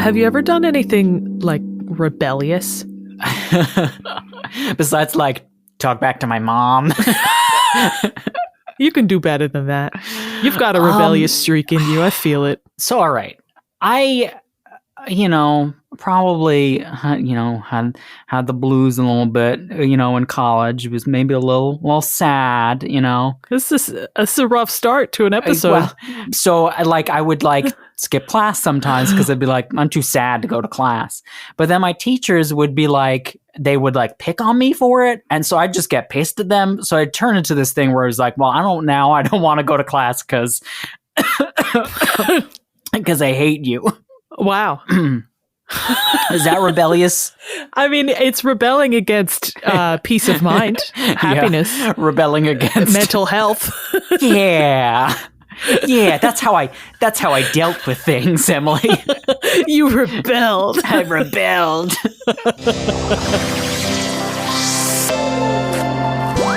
Have you ever done anything, like, rebellious? Besides, like, talk back to my mom. You can do better than that. You've got a rebellious streak in you. I feel it. So, all right. I, probably, had the blues a little bit, in college. It was maybe a little sad, This is a rough start to an episode. I would, skip class sometimes because I'd be like, I'm too sad to go to class. But then my teachers would be like, they would pick on me for it. And so I'd just get pissed at them. So I'd turn into this thing where I was like, well, I don't want to go to class because I hate you. Wow. Is that rebellious? I mean, it's rebelling against peace of mind, happiness. Yeah, rebelling against mental health. Yeah. Yeah, that's how I dealt with things, Emily. You rebelled. I rebelled.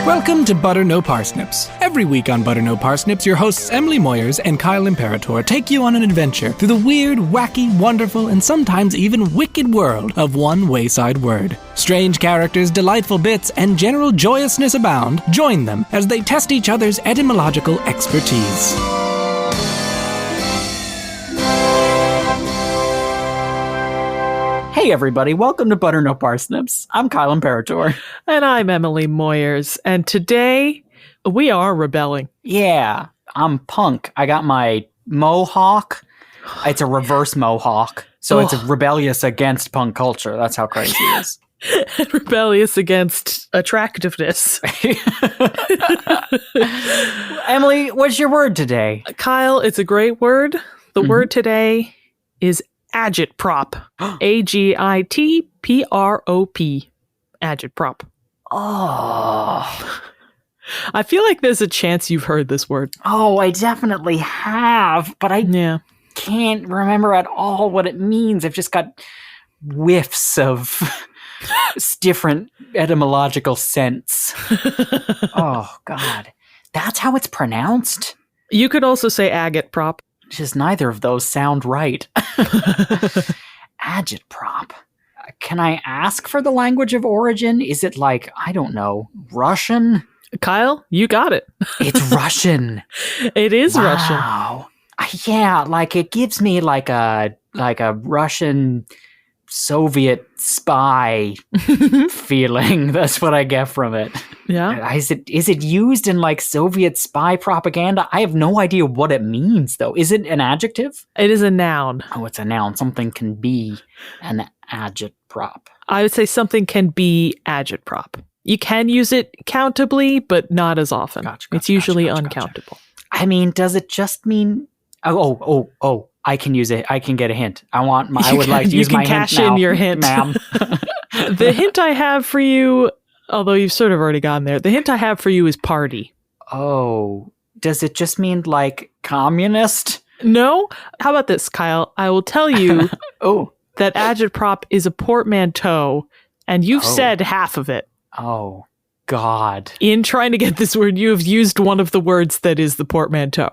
Welcome to Butter No Parsnips. Every week on Butter No Parsnips, your hosts Emily Moyers and Kyle Imperator take you on an adventure through the weird, wacky, wonderful, and sometimes even wicked world of one wayside word. Strange characters, delightful bits, and general joyousness abound. Join them as they test each other's etymological expertise. Hey everybody, welcome to Butter No Parsnips. I'm Kyle Imperator. And I'm Emily Moyers. And today, we are rebelling. Yeah, I'm punk. I got my mohawk. It's a reverse mohawk. So it's rebellious against punk culture. That's how crazy it is. Rebellious against attractiveness. Emily, what's your word today? Kyle, it's a great word. The word today is agitprop. Agitprop. Agitprop. Oh. I feel like there's a chance you've heard this word. Oh, I definitely have, but I can't remember at all what it means. I've just got whiffs of different etymological sense. Oh, God. That's how it's pronounced? You could also say agitprop. Just neither of those sound right. Agitprop. Can I ask for the language of origin? Is it I don't know, Russian? Kyle, you got it. It's Russian. It is Russian. Wow. Yeah, it gives me a Russian Soviet spy feeling. That's what I get from it. Yeah. Is it used in Soviet spy propaganda? I have no idea what it means though. Is it an adjective? It is a noun. Oh, it's a noun. Something can be an agitprop. I would say something can be agitprop. You can use it countably, but not as often. Gotcha, it's usually uncountable. I mean, does it just mean oh, I can use it. I can get a hint. I would like to use my hint now. You can cash in your hint, ma'am. The hint I have for you, although you've sort of already gone there, the hint I have for you is party. Oh, does it just mean communist? No. How about this, Kyle? I will tell you that agitprop is a portmanteau, and you've said half of it. Oh, God. In trying to get this word, you have used one of the words that is the portmanteau.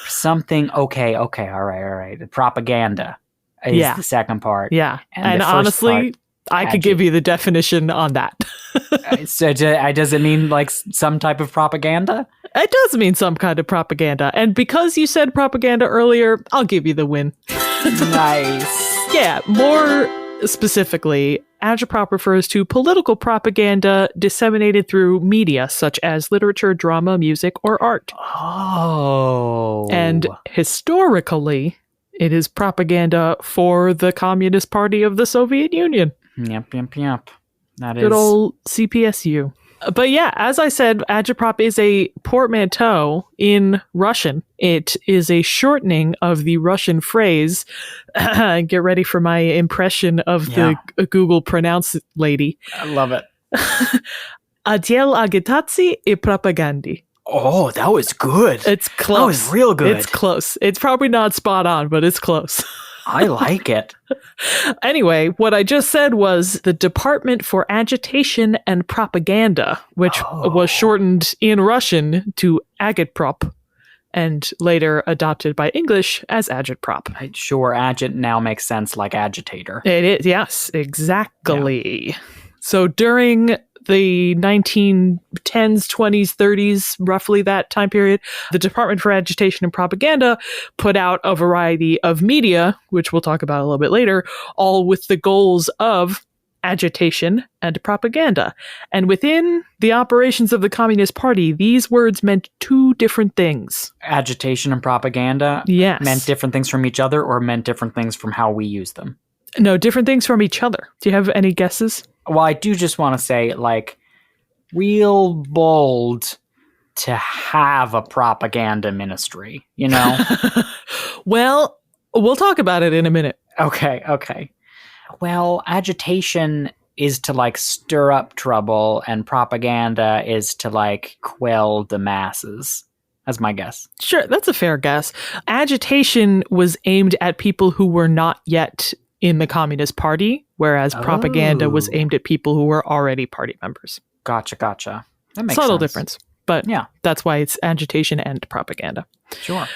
Something, okay, all right. The propaganda is the second part. Yeah, and the first honestly, part, I could give you the definition on that. So does it mean some type of propaganda? It does mean some kind of propaganda. And because you said propaganda earlier, I'll give you the win. Nice. Yeah, more specifically, agitprop refers to political propaganda disseminated through media such as literature, drama, music, or art. Oh. And historically, it is propaganda for the Communist Party of the Soviet Union. Yep. That is good old CPSU. But yeah, as I said, agitprop is a portmanteau in Russian. It is a shortening of the Russian phrase. Get ready for my impression of the Google pronounce lady. I love it. Отдел агитации и пропаганды. Oh, that was good. It's close. That was real good. It's close. It's probably not spot on, but it's close. I like it. Anyway, what I just said was the Department for Agitation and Propaganda, which was shortened in Russian to Agitprop. and later adopted by English as agitprop. Sure, agit now makes sense like agitator. It is, yes, exactly. Yeah. So during the 1910s, 20s, 30s, roughly that time period, the Department for Agitation and Propaganda put out a variety of media, which we'll talk about a little bit later, all with the goals of agitation and propaganda. And within the operations of the Communist Party, these words meant two different things. Agitation and propaganda meant different things from each other, or meant different things from how we use them? No, different things from each other. Do you have any guesses? Well, I do just want to say, like, real bold to have a propaganda ministry, you know? Well, we'll talk about it in a minute. Okay. Well, agitation is to, like, stir up trouble, and propaganda is to, like, quell the masses. That's my guess. Sure, that's a fair guess. Agitation was aimed at people who were not yet in the Communist Party, whereas propaganda was aimed at people who were already party members. Gotcha. That makes Subtle sense. difference, but yeah, that's why it's agitation and propaganda. Sure.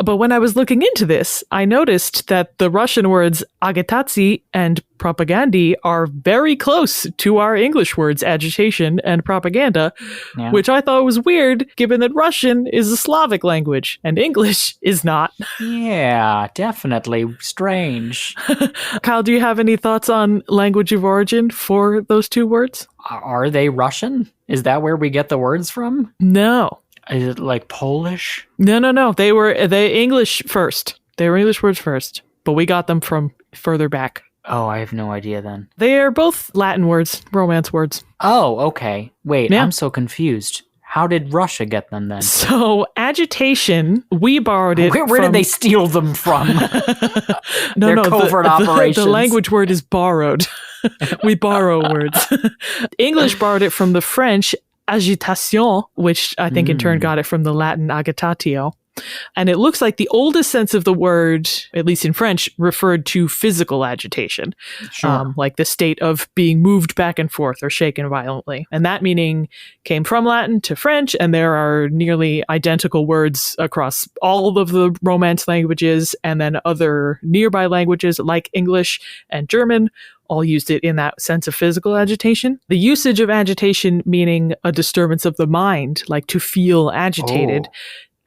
But when I was looking into this, I noticed that the Russian words agitatsy and propagandy are very close to our English words agitation and propaganda, which I thought was weird, given that Russian is a Slavic language and English is not. Yeah, definitely strange. Kyle, do you have any thoughts on language of origin for those two words? Are they Russian? Is that where we get the words from? No. Is it like Polish? No. They were English first. They were English words first, but we got them from further back. Oh, I have no idea then. They are both Latin words, Romance words. Oh, okay. Wait, I'm so confused. How did Russia get them then? So, agitation, we borrowed it Where did they steal them from? No, covert operations. The language word is borrowed. We borrow words. English borrowed it from the French agitation, which I think in turn got it from the Latin agitatio. And it looks like the oldest sense of the word, at least in French, referred to physical agitation, like the state of being moved back and forth or shaken violently. And that meaning came from Latin to French, and there are nearly identical words across all of the Romance languages, and then other nearby languages like English and German all used it in that sense of physical agitation. The usage of agitation, meaning a disturbance of the mind, like to feel agitated,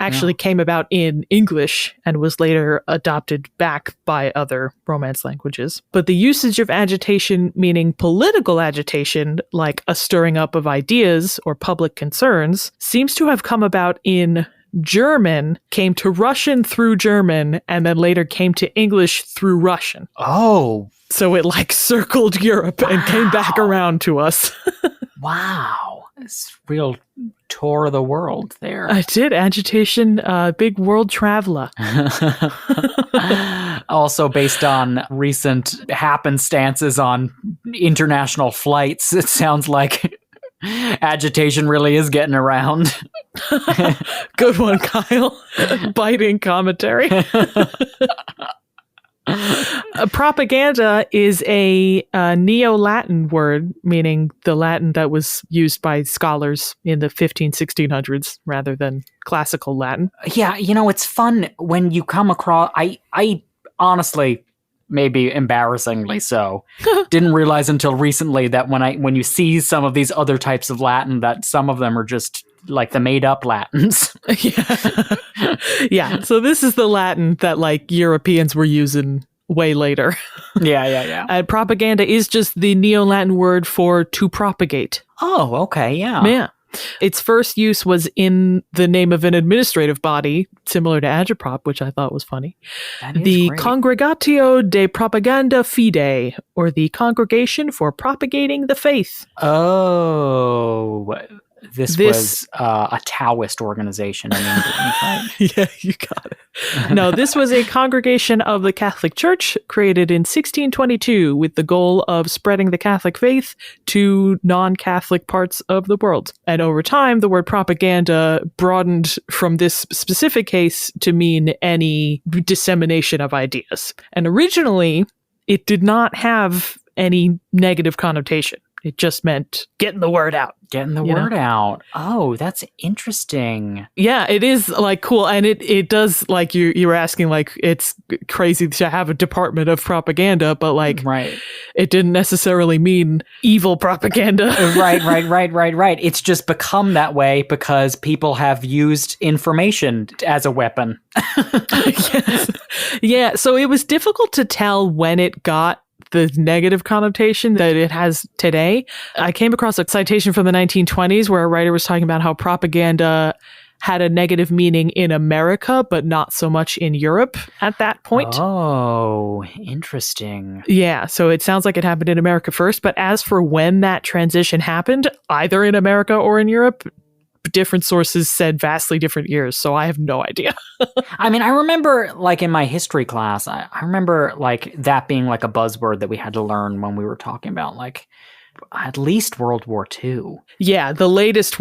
actually came about in English and was later adopted back by other Romance languages. But the usage of agitation, meaning political agitation, like a stirring up of ideas or public concerns, seems to have come about in German, came to Russian through German, and then later came to English through Russian. Oh. So it like circled Europe and came back around to us. Wow. It's real tour of the world there. I did. Agitation, big world traveler. Also based on recent happenstances on international flights, it sounds like agitation really is getting around. Good one, Kyle. Biting commentary. Propaganda is a Neo-Latin word, meaning the Latin that was used by scholars in the 1600s rather than classical Latin. Yeah, you know, it's fun when you come across... I honestly, maybe embarrassingly so, didn't realize until recently that when you see some of these other types of Latin, that some of them are just like the made-up Latins. Yeah. So this is the Latin that like Europeans were using way later. Yeah. And propaganda is just the Neo-Latin word for to propagate. Oh, okay, yeah. Yeah. Its first use was in the name of an administrative body, similar to Agitprop, which I thought was funny. The great. Congregatio de Propaganda Fide, or the Congregation for Propagating the Faith. Oh, this was a Taoist organization in England, right? Yeah, you got it. No, this was a congregation of the Catholic Church created in 1622 with the goal of spreading the Catholic faith to non-Catholic parts of the world. And over time, the word propaganda broadened from this specific case to mean any dissemination of ideas. And originally, it did not have any negative connotation. It just meant getting the word out. Getting the word out. Oh, that's interesting. Yeah, it is like cool. And it does, like you were asking, like it's crazy to have a department of propaganda, but like it didn't necessarily mean evil propaganda. Right. It's just become that way because people have used information as a weapon. Yes. Yeah, so it was difficult to tell when it got the negative connotation that it has today. I came across a citation from the 1920s where a writer was talking about how propaganda had a negative meaning in America, but not so much in Europe at that point. Oh, interesting. Yeah, so it sounds like it happened in America first, but as for when that transition happened, either in America or in Europe, different sources said vastly different years, so I have no idea. I mean, I remember, like, in my history class, I remember, like, that being, like, a buzzword that we had to learn when we were talking about, like, at least World War II. Yeah, the latest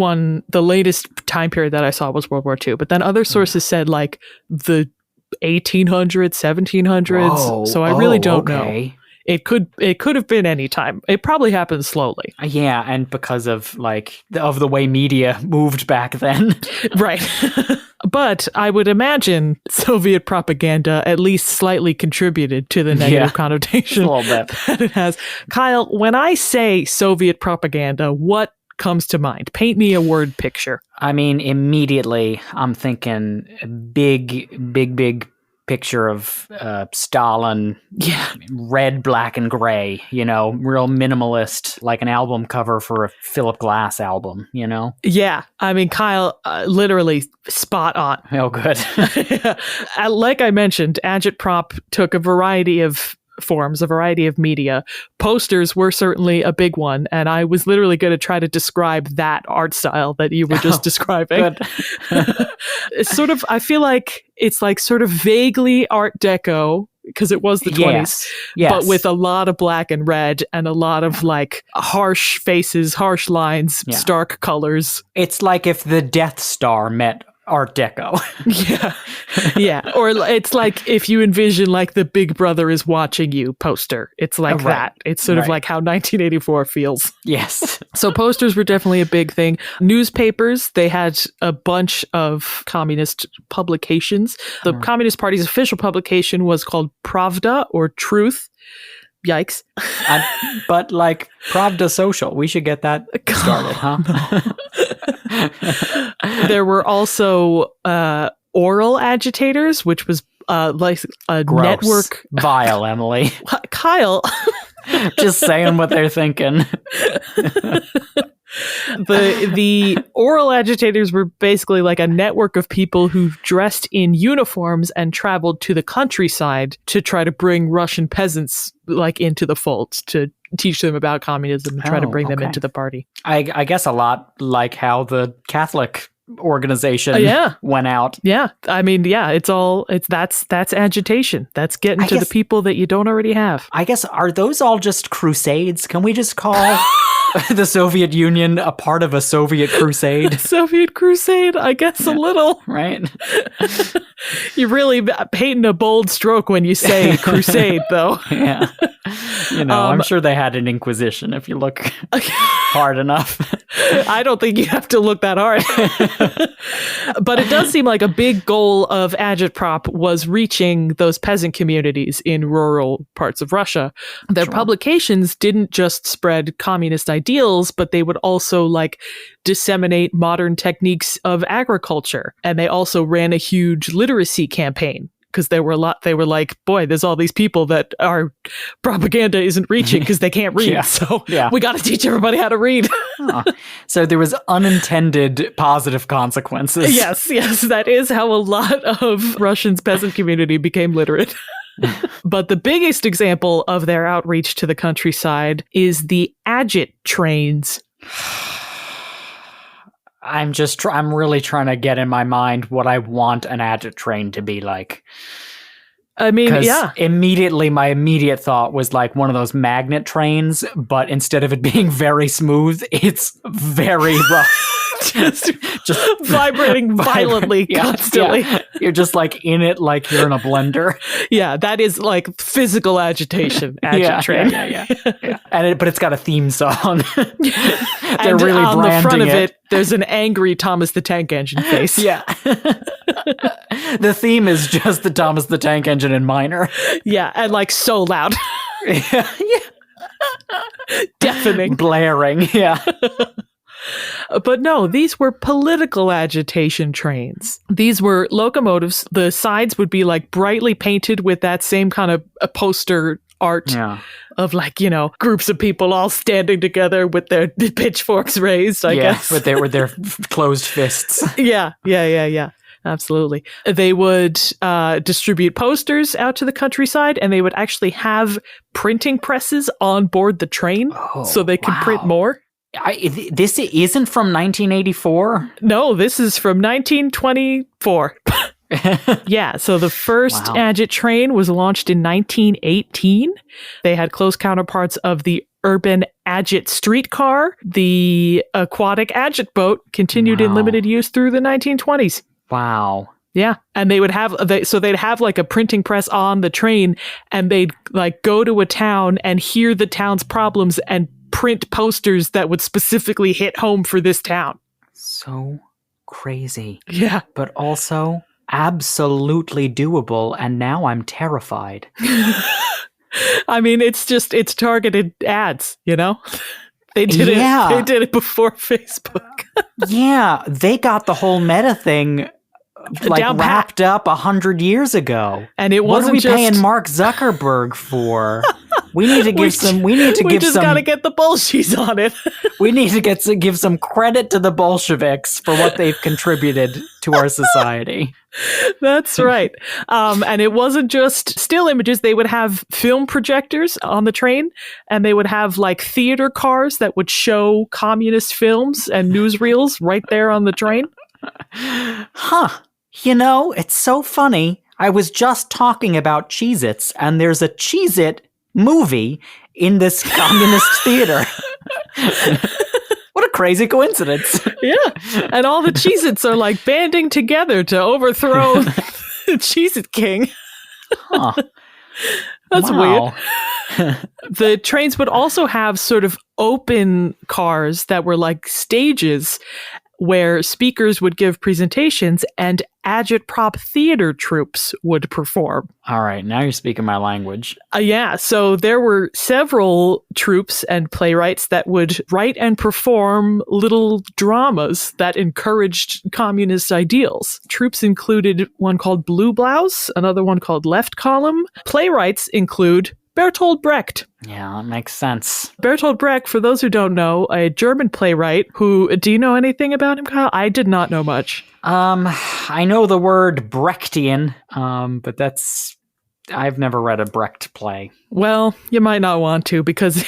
time period that I saw was World War II, but then other sources said, like, the 1800s, 1700s, Whoa. so I really don't know. It could have been any time. It probably happened slowly. Yeah, and because of the way media moved back then. Right. But I would imagine Soviet propaganda at least slightly contributed to the negative connotation a little bit that it has. Kyle, when I say Soviet propaganda, what comes to mind? Paint me a word picture. I mean, immediately I'm thinking big picture of Stalin, red, black, and gray, real minimalist, like an album cover for a Philip Glass album, Yeah, I mean, Kyle, literally spot on. Oh, good. Like I mentioned, Agitprop took a variety of forms, a variety of media. Posters were certainly a big one, and I was literally going to try to describe that art style that you were just describing. It's sort of, I feel like it's like sort of vaguely Art Deco, because it was the 20s, but with a lot of black and red and a lot of like harsh faces, harsh lines, stark colors. It's like if the Death Star met Art Deco. Yeah. Or it's like if you envision like the Big Brother is watching you poster. It's like that. It's sort of like how 1984 feels. Yes. So posters were definitely a big thing. Newspapers, they had a bunch of communist publications. The Communist Party's official publication was called Pravda, or Truth. Yikes. But like Pravda Social, we should get that started, huh? There were also oral agitators, which was like a gross. Network. Vile, Emily. Kyle. Just saying what they're thinking. The oral agitators were basically like a network of people who dressed in uniforms and traveled to the countryside to try to bring Russian peasants like into the fold, to teach them about communism and try to bring them into the party. I guess a lot like how the Catholic organization went out. Yeah. I mean, that's agitation. That's getting to the people that you don't already have. I guess, are those all just crusades? Can we just call the Soviet Union a part of a Soviet crusade? Soviet crusade, I guess a little. Right? You're really painting a bold stroke when you say crusade, though. Yeah. I'm sure they had an inquisition if you look hard enough. I don't think you have to look that hard. But it does seem like a big goal of Agitprop was reaching those peasant communities in rural parts of Russia. Their publications didn't just spread communist ideals, but they would also like disseminate modern techniques of agriculture. And they also ran a huge literacy campaign, because they were like, boy, there's all these people that our propaganda isn't reaching because they can't read. So we got to teach everybody how to read. So there was unintended positive consequences. Yes, that is how a lot of Russians' peasant community became literate. But the biggest example of their outreach to the countryside is the agit trains. I'm really trying to get in my mind what I want an agit train to be like. I mean, yeah. Immediately, my immediate thought was like one of those magnet trains, but instead of it being very smooth, it's very rough. just vibrating violently, constantly. Yeah. You're just like in it like you're in a blender. Yeah, that is like physical agitation. Agit train. Yeah. But it's got a theme song. They're and really on branding the front of it, there's an angry Thomas the Tank Engine face. Yeah. The theme is just the Thomas the Tank Engine in minor. Yeah, and like so loud. Yeah. Deafening. Blaring, yeah. But no, these were political agitation trains. These were locomotives. The sides would be like brightly painted with that same kind of poster art of like, groups of people all standing together with their pitchforks raised, I guess. with their closed fists. Yeah. Absolutely. They would distribute posters out to the countryside, and they would actually have printing presses on board the train so they could print more. This isn't from 1984? No, this is from 1924. Yeah, so the first Agit train was launched in 1918. They had close counterparts of the urban Agit streetcar. The aquatic Agit boat continued in limited use through the 1920s. Wow. Yeah, and they'd have like a printing press on the train, and they'd like go to a town and hear the town's problems and print posters that would specifically hit home for this town. So crazy. Yeah. But also absolutely doable, and now I'm terrified. I mean, it's targeted ads, They did it. They did it before Facebook. Yeah, they got the whole meta thing like wrapped up 100 years ago. And it wasn't what are we paying Mark Zuckerberg for? We need to give We just gotta get the Bolsheviks on it. We need to give some credit to the Bolsheviks for what they've contributed to our society. That's right. And it wasn't just still images. They would have film projectors on the train, and they would have like theater cars that would show communist films and newsreels right there on the train. Huh. It's so funny. I was just talking about Cheez-Its, and there's a Cheez-It movie in this communist theater. What a crazy coincidence. Yeah. And all the Cheez-Its are like banding together to overthrow the Cheez-It King. Huh. That's weird. The trains would also have sort of open cars that were like stages where speakers would give presentations and Agitprop theater troupes would perform. All right, now you're speaking my language. Yeah, so there were several troupes and playwrights that would write and perform little dramas that encouraged communist ideals. Troupes included one called Blue Blouse, another one called Left Column. Playwrights include Bertolt Brecht. Yeah, that makes sense. Bertolt Brecht, for those who don't know, a German playwright who, do you know anything about him, Kyle? I did not know much. I know the word Brechtian, but I've never read a Brecht play. Well, you might not want to, because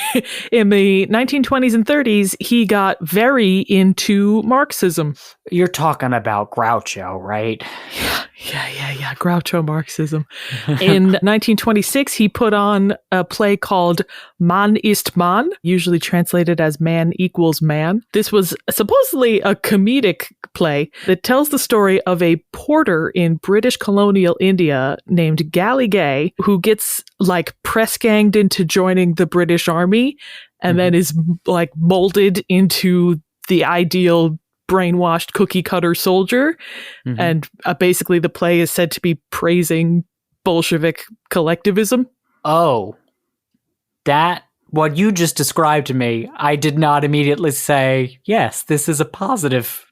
in the 1920s and 30s, he got very into Marxism. You're talking about Groucho, right? Yeah. Groucho Marxism. In 1926, he put on a play called Mann ist Mann, usually translated as Man equals Man. This was supposedly a comedic play that tells the story of a porter in British colonial India named Gally Gay, who gets like press ganged into joining the British Army and then is like molded into the ideal brainwashed cookie cutter soldier. And basically the play is said to be praising Bolshevik collectivism. Oh, what you just described to me, I did not immediately say, yes, this is a positive.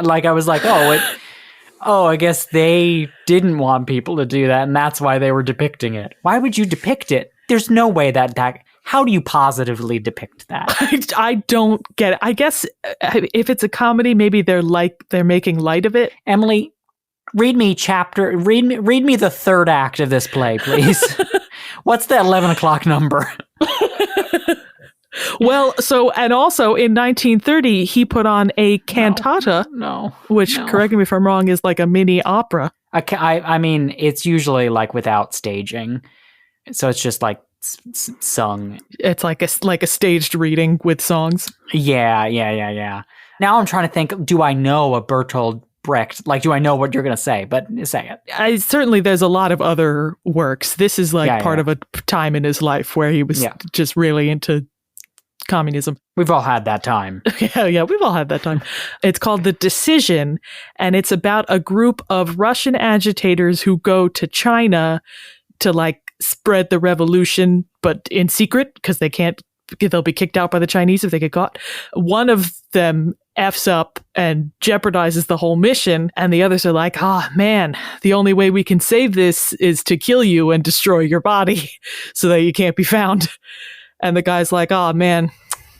Like I was like, I guess they didn't want people to do that, and that's why they were depicting it. Why would you depict it? There's no way that how do you positively depict that? I don't get it. I guess if it's a comedy, maybe they're making light of it. Emily, read me the third act of this play, please. What's the 11 o'clock number? Well, and also in 1930, he put on a cantata, which, correct me if I'm wrong, is like a mini opera. I mean, it's usually like without staging, so it's just like sung. It's like a staged reading with songs. Yeah. Now I'm trying to think. Do I know a Bertolt Brecht? Like, do I know what you're gonna say? But say it. Certainly, there's a lot of other works. This is like part of a time in his life where he was just really into communism. We've all had that time. Yeah, we've all had that time. It's called The Decision, and it's about a group of Russian agitators who go to China to like spread the revolution, but in secret because they'll be kicked out by the Chinese if they get caught. One of them F's up and jeopardizes the whole mission, and the others are like, man, the only way we can save this is to kill you and destroy your body so that you can't be found. And the guy's like, man,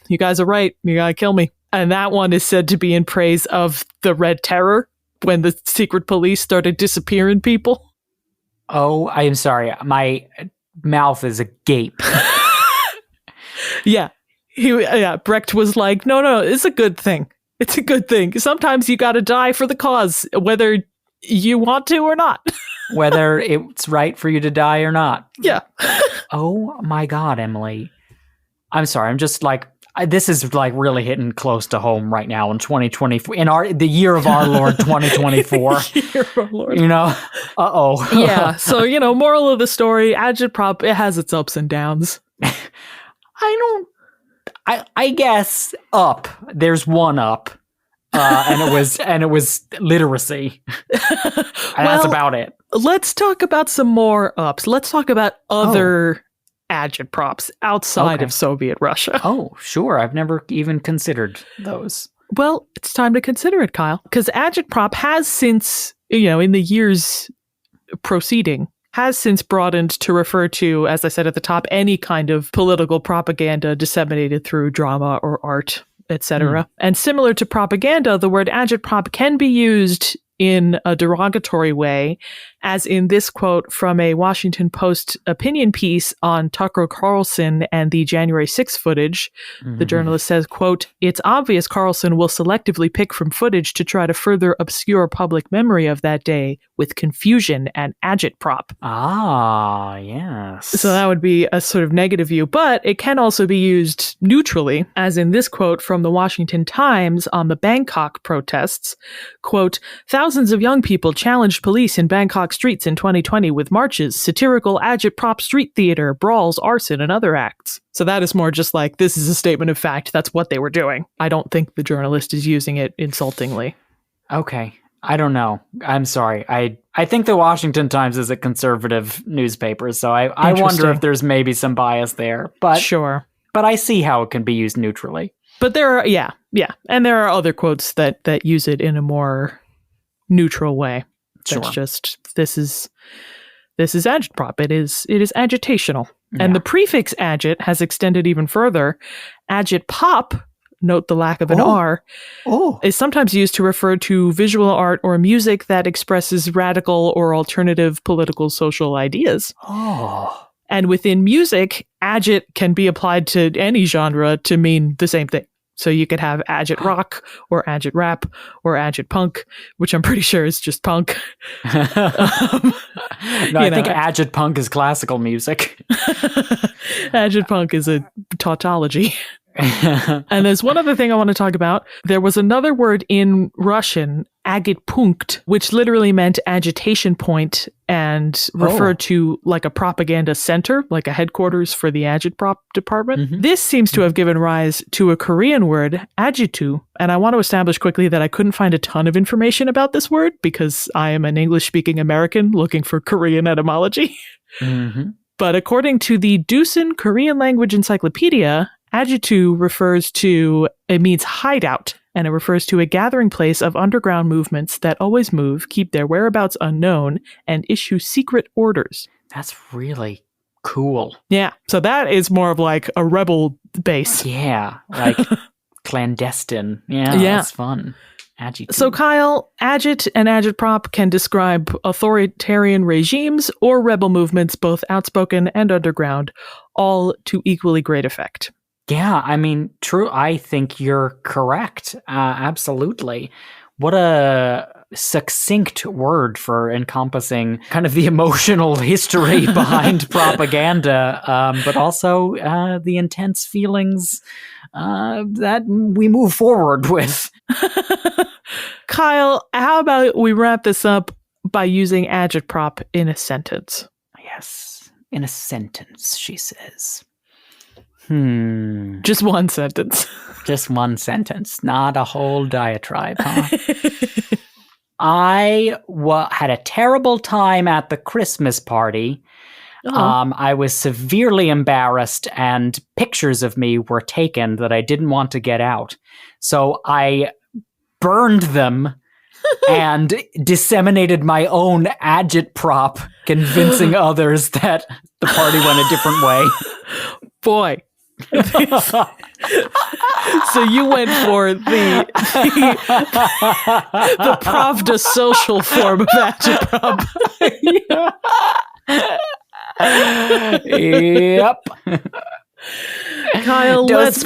you guys are right. You gotta kill me. And that one is said to be in praise of the Red Terror, when the secret police started disappearing people. Oh, I am sorry. My mouth is agape. Yeah. Brecht was like, no, it's a good thing. It's a good thing. Sometimes you gotta die for the cause, whether you want to or not. Whether it's right for you to die or not. Yeah. Oh my God, Emily. I'm sorry. I'm just like, this is like really hitting close to home right now in 2024, in the year of our Lord 2024. Year of our Lord. You know, Yeah. So, moral of the story, Agitprop, it has its ups and downs. I guess up. There's one up. And it was literacy. And that's about it. Let's talk about some more ups. Let's talk about other agitprops outside of Soviet Russia. Oh, sure. I've never even considered those. Well, it's time to consider it, Kyle, because agitprop has since, in the years proceeding, has since broadened to refer to, as I said at the top, any kind of political propaganda disseminated through drama or art, etc. And similar to propaganda, the word agitprop can be used in a derogatory way, as in this quote from a Washington Post opinion piece on Tucker Carlson and the January 6th footage. The journalist says, quote, "It's obvious Carlson will selectively pick from footage to try to further obscure public memory of that day with confusion and agitprop." Ah, yes. So that would be a sort of negative view, but it can also be used neutrally, as in this quote from the Washington Times on the Bangkok protests, quote, "Thousands of young people challenged police in Bangkok streets in 2020 with marches, satirical agitprop street theater, brawls, arson, and other acts." So that is more just like, this is a statement of fact. That's what they were doing. I don't think the journalist is using it insultingly. Okay. I don't know. I'm sorry. I think the Washington Times is a conservative newspaper, so I wonder if there's maybe some bias there. But sure. But I see how it can be used neutrally. But there are, yeah. And there are other quotes that use it in a more neutral way. Sure. That's just, this is agitprop. It is agitational. Yeah. And the prefix agit has extended even further. Agitpop, note the lack of an R, is sometimes used to refer to visual art or music that expresses radical or alternative political social ideas. Oh. And within music, agit can be applied to any genre to mean the same thing. So you could have agit rock or agit rap or agit punk, which I'm pretty sure is just punk. I think agit punk is classical music. Agit punk is a tautology. And there's one other thing I want to talk about. There was another word in Russian, agitpunkt, which literally meant agitation point and referred to like a propaganda center, like a headquarters for the agitprop department. Mm-hmm. This seems to have given rise to a Korean word, agitu. And I want to establish quickly that I couldn't find a ton of information about this word because I am an English-speaking American looking for Korean etymology. Mm-hmm. But according to the Dusin Korean Language Encyclopedia, agitu it means hideout, and it refers to a gathering place of underground movements that always move, keep their whereabouts unknown, and issue secret orders. That's really cool. Yeah, so that is more of like a rebel base. Yeah, like clandestine. Yeah, that's fun. Agitu. So Kyle, agit and agitprop can describe authoritarian regimes or rebel movements, both outspoken and underground, all to equally great effect. Yeah, I mean, true. I think you're correct. Absolutely. What a succinct word for encompassing kind of the emotional history behind propaganda, but also the intense feelings that we move forward with. Kyle, how about we wrap this up by using agitprop in a sentence? Yes, in a sentence, she says. Just one sentence. Just one sentence, not a whole diatribe, huh? I had a terrible time at the Christmas party. I was severely embarrassed, and pictures of me were taken that I didn't want to get out. So I burned them and disseminated my own agitprop, convincing others that the party went a different way. Boy. So you went for the Pravda social form of agitprop. Yep. Kyle, let's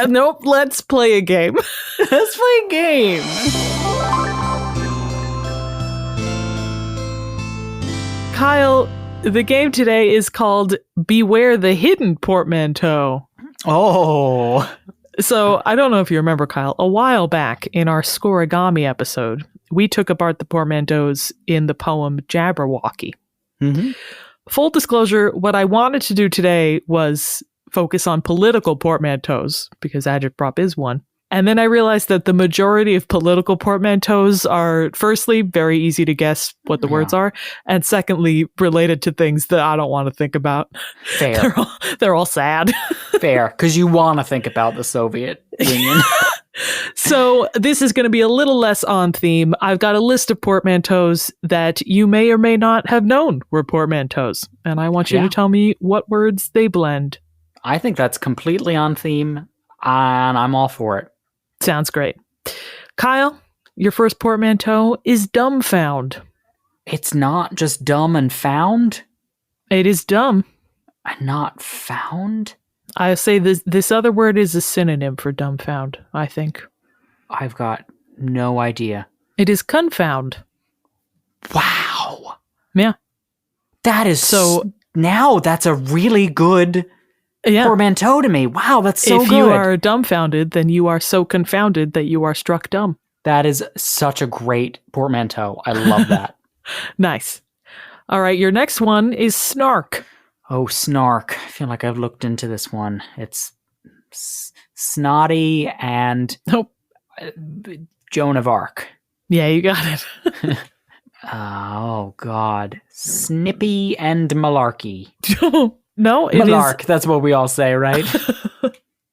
nope, let's play a game. Let's play a game. Kyle, the game today is called Beware the Hidden Portmanteau. Oh. So, I don't know if you remember, Kyle, a while back in our Scorigami episode, we took apart the portmanteaus in the poem Jabberwocky. Mm-hmm. Full disclosure, what I wanted to do today was focus on political portmanteaus, because agitprop is one. And then I realized that the majority of political portmanteaus are, firstly, very easy to guess what the words are, and secondly, related to things that I don't want to think about. Fair. They're all sad. Fair, because you want to think about the Soviet Union. So this is going to be a little less on theme. I've got a list of portmanteaus that you may or may not have known were portmanteaus, and I want you to tell me what words they blend. I think that's completely on theme, and I'm all for it. Sounds great. Kyle, your first portmanteau is dumbfound. It's not just dumb and found? It is dumb. And not found? I say this other word is a synonym for dumbfound, I think. I've got no idea. It is confound. Wow. Yeah. That is so... Now that's a really good... portmanteau to me. Wow, that's so good. If you are dumbfounded, then you are so confounded that you are struck dumb. That is such a great portmanteau. I love that. Nice. All right, your next one is snark. Oh, snark. I feel like I've looked into this one. It's snotty and Joan of Arc. Yeah, you got it. Oh, God. Snippy and malarkey. No, it Malark, that's what we all say, right?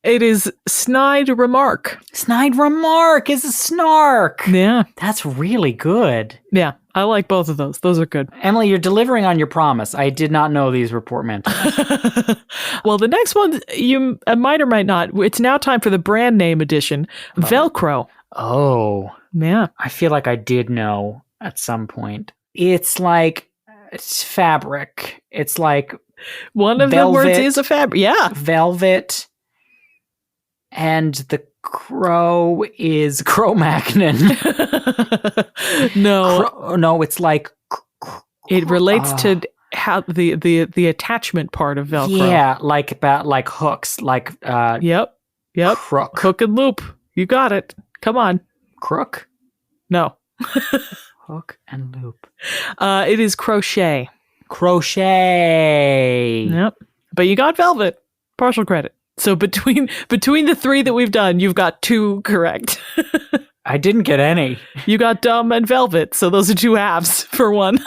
It is snide remark. Snide remark is a snark. Yeah. That's really good. Yeah, I like both of those. Those are good. Emily, you're delivering on your promise. I did not know these were portmanteaus. Well, the next one, you might or might not. It's now time for the brand name edition. Velcro. Oh. Yeah. I feel like I did know at some point. It's like fabric. It's like... One of the words is a fabric. Yeah. Velvet. And the crow is Cro-Magnon. No. No, it's like... It relates to how the attachment part of Velcro. Yeah, like hooks. Like... Yep. Crook. Hook and loop. You got it. Come on. Crook? No. Hook and loop. It is crochet. Crochet. Yep. But you got velvet. Partial credit. So between the three that we've done, you've got 2 correct. I didn't get any. You got dumb and velvet. So those are 2 halves for 1.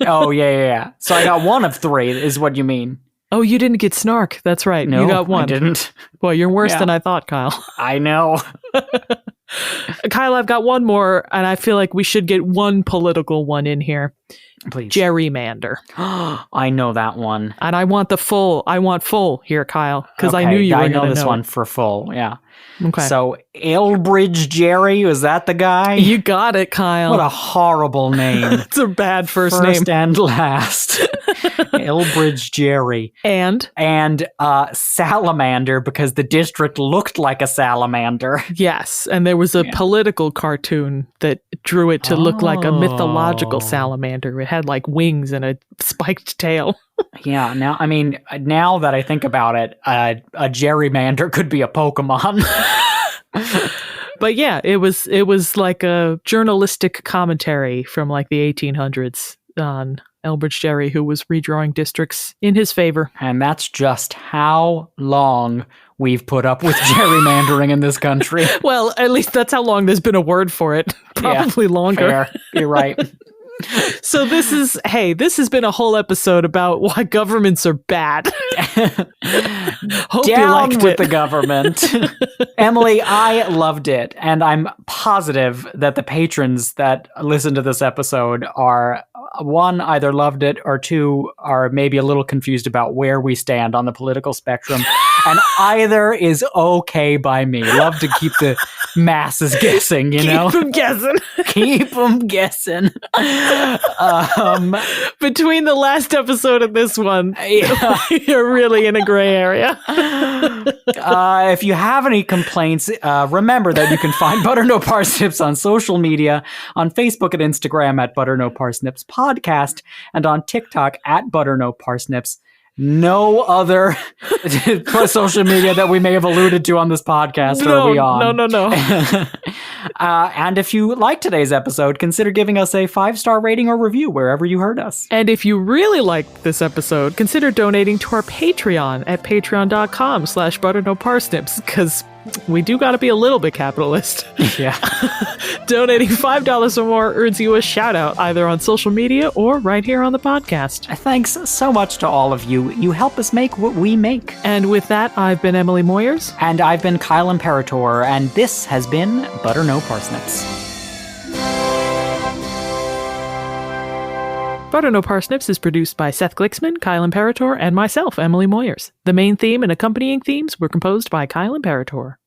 Oh, yeah. So I got 1 of 3 is what you mean. Oh, you didn't get snark. That's right. No, you got 1. I didn't. Well, you're worse than I thought, Kyle. I know. Kyle, I've got 1 more, and I feel like we should get 1 political one in here. Please. Gerrymander. I know that one. And I want full here, Kyle, because I knew you were going to know. I know this one for full, yeah. Okay. So, Elbridge Gerry, was that the guy? You got it, Kyle. What a horrible name. It's a bad first name. First and last. Elbridge Jerry. And salamander, because the district looked like a salamander. yes, and there was a political cartoon that drew it to look like a mythological salamander. It had like wings and a spiked tail. Yeah, now that I think about it, a gerrymander could be a Pokemon. But yeah, it was like a journalistic commentary from like the 1800s on Elbridge Gerry, who was redrawing districts in his favor. And that's just how long we've put up with gerrymandering in this country. Well, at least that's how long there's been a word for it. Probably longer. Fair. You're right. So this has been a whole episode about why governments are bad. Hope you liked with it. the government. Emily, I loved it. And I'm positive that the patrons that listen to this episode are, one, either loved it, or two, are maybe a little confused about where we stand on the political spectrum. And either is okay by me. Love to keep the masses guessing, you know? Keep them guessing. Keep them guessing. Between the last episode and this one, you're really in a gray area. If you have any complaints, remember that you can find Butter No Parsnips on social media, on Facebook and Instagram at Butter No Parsnips Podcast, and on TikTok at Butter No Parsnips. No other social media that we may have alluded to on this podcast are we on. No. And if you like today's episode, consider giving us a 5-star rating or review wherever you heard us. And if you really liked this episode, consider donating to our Patreon at patreon.com/butternoparsnips, because we do got to be a little bit capitalist. Yeah. Donating $5 or more earns you a shout out either on social media or right here on the podcast. Thanks so much to all of you. You help us make what we make. And with that, I've been Emily Moyers. And I've been Kyle Imperator. And this has been Butter No Parsnips. Butter No Parsnips is produced by Seth Glicksman, Kyle Imperator, and myself, Emily Moyers. The main theme and accompanying themes were composed by Kyle Imperator.